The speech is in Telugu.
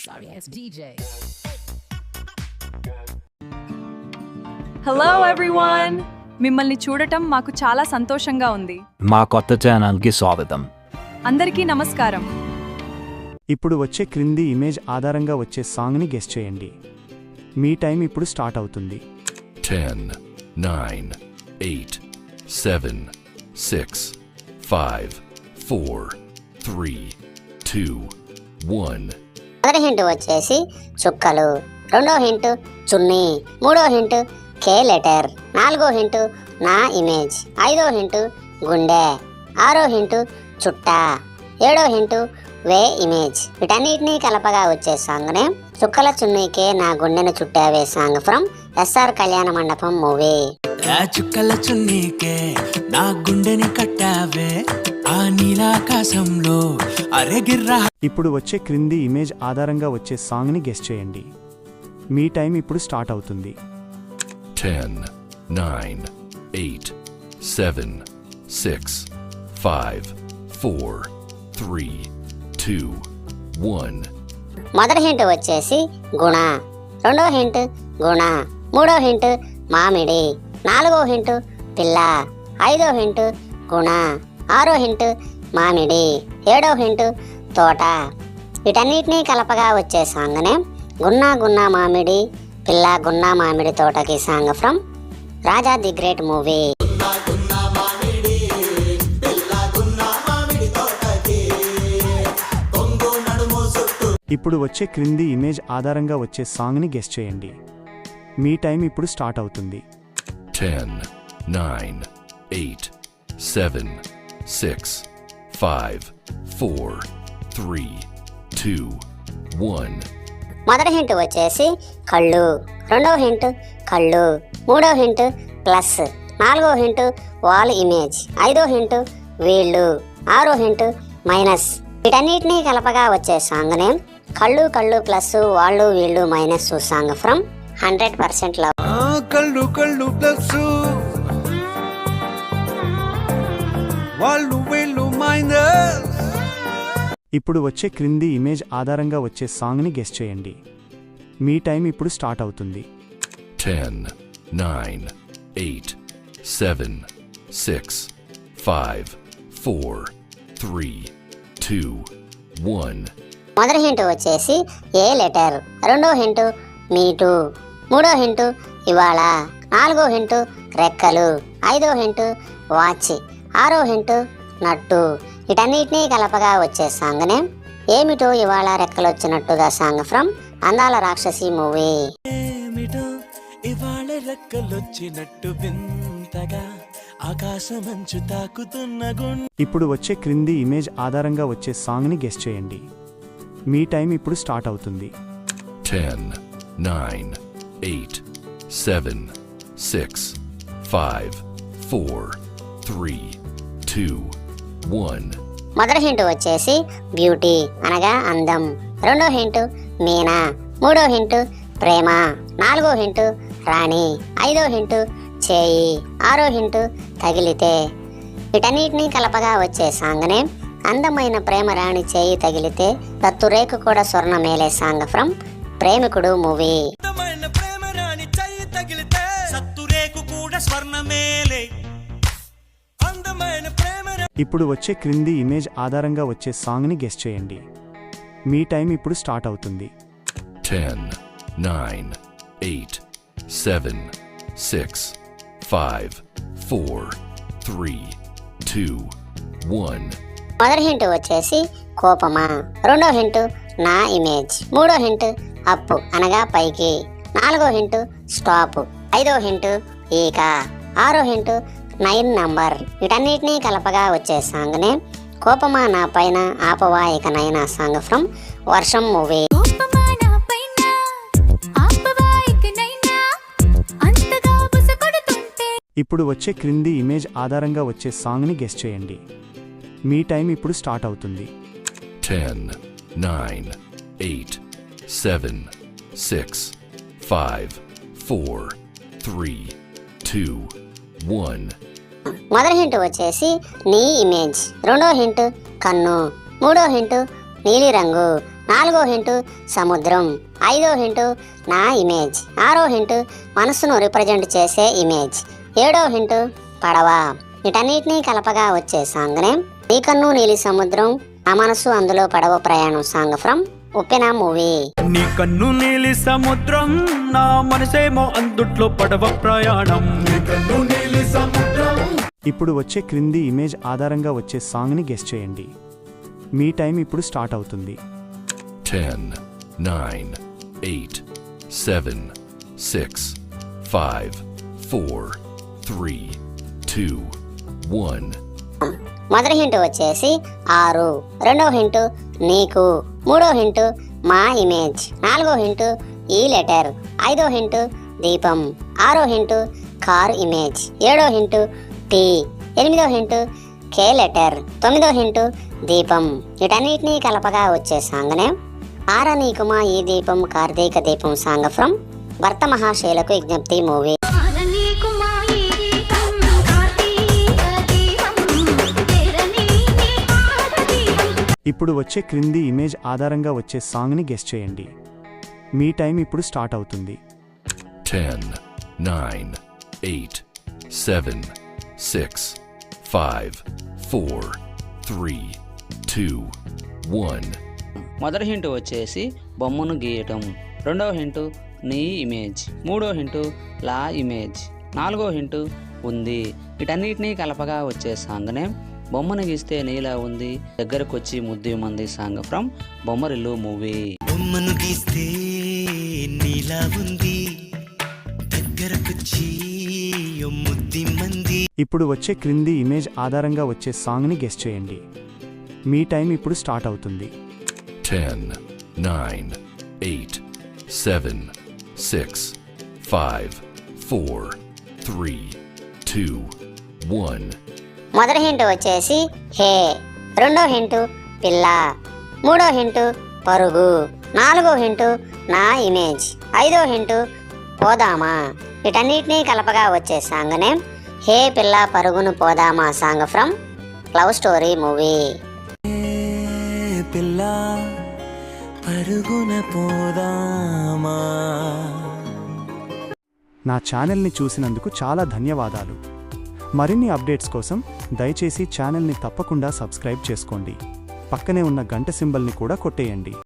Sorry ass DJ. Hello everyone, మిమ్మల్ని చూడటం మాకు చాలా సంతోషంగా ఉంది. మా కొత్త ఛానల్కి స్వాగతం. అందరికీ నమస్కారం. ఇప్పుడు వచ్చే క్రింది ఇమేజ్ ఆధారంగా వచ్చే సాంగ్ని గెస్ చేయండి. మీ టైం ఇప్పుడు స్టార్ట్ అవుతుంది. 10, 9, 8, 7, 6, 5, 4, 3, 2, 1. మొదటి హింట్ వచ్చేసి చుక్కలు, రెండో హింట్ చున్నీ, మూడో హింట్ కే లెటర్, నాలుగో హింట్ నా ఇమేజ్, ఐదో హింట్ గుండె, ఆరో హింట్ చుట్ట, ఏడో హింట్ వే ఇమేజ్. వీటన్నిటినీ కలపగా వచ్చే సాంగ్ నేమ్ చుక్కల చున్నీకే నా గుండెను చుట్టావే సాంగ్ ఫ్రమ్ ఎస్ఆర్ కళ్యాణ మండపం మూవీ. చుక్కల చున్నీకే నా గుండెని కట్టావే ఆ నీలాకాశంలో అరెగిర్రా. ఇప్పుడు వచ్చే క్రింది ఇమేజ్ ఆధారంగా వచ్చే సాంగ్ని గెస్ చేయండి. మీ టైం ఇప్పుడు స్టార్ట్ అవుతుంది. 10, 9, 8, 7, 6, 5, 4, 3, 2, 1. మొదటి హింట్ వచ్చేసి గుణ, రెండో హింట్ గుణ, మూడో హింట్ మామిడి, నాలుగో హింట్ పిల్ల, ఐదో హింట్ గుణ, ఆరో హింట్ మామిడి, ఏడో హింట్ తోట. వీటన్నిటినీ కలపగా వచ్చే సాంగ్ నేమ్ గున్నా గున్నా మామిడి పిల్ల గున్నా మామిడి తోటకి song from Raja the great movie. ఇప్పుడు వచ్చే క్రింది ఇమేజ్ ఆధారంగా వచ్చే సాంగ్ని గెస్ చేయండి. మీ టైం ఇప్పుడు స్టార్ట్ అవుతుంది. 10, 9, 8, 7, 6, 5, 4, 3, 2, 1. మొదటి హింట్ వచ్చేసి కళ్ళు, రెండో హింట్ కళ్ళు, మూడో హింట్ ప్లస్, నాలుగో హింట్ వాల్ ఇమేజ్, ఐదో హింట్ వీళ్ళు, ఆరో హింట్ మైనస్. వీటన్నిటినీ కలపగా వచ్చే సాంగ్ నేమ్ కళ్ళు కళ్ళు ప్లస్ వాళ్ళు వీళ్ళు మైనస్ సాంగ్ ఫ్రమ్ 100% లవ్. కళ్ళు కళ్ళు ప్లస్ వాళ్ళు వీళ్ళు మైనస్. ఇప్పుడు వచ్చే క్రింది ఇమేజ్ ఆధారంగా వచ్చే సాంగ్ని గెస్ చేయండి. మీ టైం ఇప్పుడు స్టార్ట్ అవుతుంది. 10, 9, 8, 7, 6, 5, 4, 3, 2, 1. మొదటి హింట్ వచ్చేసి ఏ లెటర్, రెండో హింట్ మీటు, మూడో హింట్ ఇవాళ, నాలుగో హింట్ రెక్కలు, ఐదో హింట్ వాచ్, ఆరో హింట్ నట్టు. వీటన్నిటినీ కలపగా వచ్చే సాంగ్ నేమ్ ఏమిటో ఇవాళ రెక్కలు వచ్చినట్టుగా సాంగ్ ఫ్రమ్ అందాల రాక్షసి మూవీ. ఏమిటో ఇవాళ రెక్కలొచ్చినట్టు వింతగా ఆకాశమంచు తాకుతున్న గుండె. ఇప్పుడు వచ్చే క్రింది ఇమేజ్ ఆధారంగా వచ్చే సాంగ్ని గెస్ చేయండి. మీ టైం ఇప్పుడు స్టార్ట్ అవుతుంది. 10, 9, 8, 7, 6, 5, 4, 3, 2, 1. మొదటి హింట్ వచ్చేసి బ్యూటీ అనగా అందం, రెండో హింట్ మీనా, మూడో హింట్ ప్రేమ, నాలుగో హింట్ రాణి, ఐదో హింట్ చేయి, ఆరో హింట్ తగిలితే. వీటన్నిటినీ కలపగా వచ్చే సాంగ్ నేమ్ అందమైన ప్రేమ రాణి చేయి తగిలితే దత్తురేకు కూడా స్వర్ణ మేలే సాంగ్ ఫ్రమ్ ప్రేమికుడు మూవీ. అందమైన ప్రేమ రాణి చెయ్యి తగిలితే సత్తురేకు కూడా స్వర్ణమేలే. అందమైన ప్రేమ. ఇప్పుడు వచ్చే క్రింది ఇమేజ్ ఆధారంగా వచ్చే సాంగ్ని గెస్ చేయండి. మీ టైం ఇప్పుడు స్టార్ట్ అవుతుంది. 10, 9, 8, 7, 6, 5, 4, 3, 2, 1. మొదటి హింట్ వచ్చేసి కోపమా, రెండో హింట్ నా ఇమేజ్, మూడో హింట్ అప్పు అనగా పైకి, నాలుగో హింట్ స్టాప్, ఐదో హింట్ ఈక, ఆరో హింట్ 9 నంబర్. వీటన్నిటినీ కలపగా వచ్చే సాంగ్ నేమ్ కోపమా నా పైన ఆపవా ఇక నైనా సాంగ్ ఫ్రమ్ వర్షం మూవీ. ఇప్పుడు వచ్చే క్రింది ఇమేజ్ ఆధారంగా వచ్చే సాంగ్ని గెస్ చేయండి. మీ టైం ఇప్పుడు స్టార్ట్ అవుతుంది. 10, 9, 8, 7, 6, 5, 4, 3, 2, 1. మొదటి హింట్ వచ్చేసి నీ ఇమేజ్, రెండో హింట్ కన్ను, మూడో హింట్ నీలిరంగు, 4వ హింట్ సముద్రం. 5వ హింట్ నా ఇమేజ్. 6వ హింట్ మనసును రిప్రజెంట్ చేసే ఇమేజ్. 7వ హింట్ పడవ. వీటన్నిటినీ కలపగా వచ్చే సాంగ్ నేమ్ నీ కన్ను నీలి సముద్రం నా మనసు అందులో పడవ ప్రయాణం సాంగ్ ఫ్రమ్ ఉప్పెన మూవీ. నీ కన్ను నీలి సముద్రం నా మనసేమో అందుట్లో పడవ ప్రయాణం. ఇప్పుడు వచ్చే క్రింది ఇమేజ్ ఆధారంగా వచ్చే సాంగ్ని గెస్ట్ చేయండి. మీ టైం ఇప్పుడు స్టార్ట్ అవుతుంది. 10, 9, 8, 7, 6, 5, 4, 3, 2, 1. మొదటి హింట్ వచ్చేసి 6. 2వ హింట్ నీకు. 3వ హింట్ మా ఇమేజ్. 4వ హింట్ ఈ లెటర్. 5వ హింట్ దీపం. 6వ హింట్ కార్ ఇమేజ్. 7వ హింట్ టీ. 8వ హింట్ కే లెటర్. 9వ హింట్ దీపం. వీటన్నిటినీ కలపగా వచ్చే సాంగ్ నేమ్ ఆర నీకుమా ఈ దీపం కార్తీక దీపం సాంగ్ ఫ్రమ్ భర్త మహాశైలకు విజ్ఞప్తి మూవీ. ఇప్పుడు వచ్చే క్రింది ఇమేజ్ ఆధారంగా వచ్చే సాంగ్ని గెస్ట్ చేయండి. మీ టైం ఇప్పుడు స్టార్ట్ అవుతుంది. 10, 9, 8, 7, 6, 5, 4, 3, 2, 1. మొదటి హింట్ వచ్చేసి బొమ్మను గీయటం. 2వ హింటు నీ ఇమేజ్. 3వ హింటు లా ఇమేజ్. 4వ హింటు ఉంది. వీటన్నిటినీ కలపగా వచ్చే సాంగ్ నేమ్ బొమ్మను గీస్తే నీలా ఉంది దగ్గరకు వచ్చి ముద్దు మంది సాంగ్ ఫ్రమ్ బొమ్మరిల్లు మూవీ. బొమ్మను గీస్తే నీలా ఉంది దగ్గరకొచ్చి ముద్ది మంది. ఇప్పుడు వచ్చే క్రింది ఇమేజ్ ఆధారంగా వచ్చే సాంగ్ని గెస్ట్ చేయండి. మీ టైం ఇప్పుడు స్టార్ట్ అవుతుంది. 10, 9, 8, 7, 6, 5, 4, 3, 2, 1. మొదటి హింట్ వచ్చేసి హే. 2వ హింటు పిల్ల. 3వ హింటు పరుగు. 4వ హింటు నా ఇమేజ్. 5వ హింటు పోదామా. వీటన్నిటినీ కలపగా వచ్చే సాంగ్ నేమ్ హే పిల్ల పరుగును పోదామా song from love story movie. పిల్ల పరుగున పోదామా. నా ఛానల్ని చూసినందుకు చాలా ధన్యవాదాలు. మరిన్ని అప్డేట్స్ కోసం దయచేసి ఛానల్ని తప్పకుండా సబ్స్క్రైబ్ చేసుకోండి. పక్కనే ఉన్న గంట సింబల్ని కూడా కొట్టేయండి.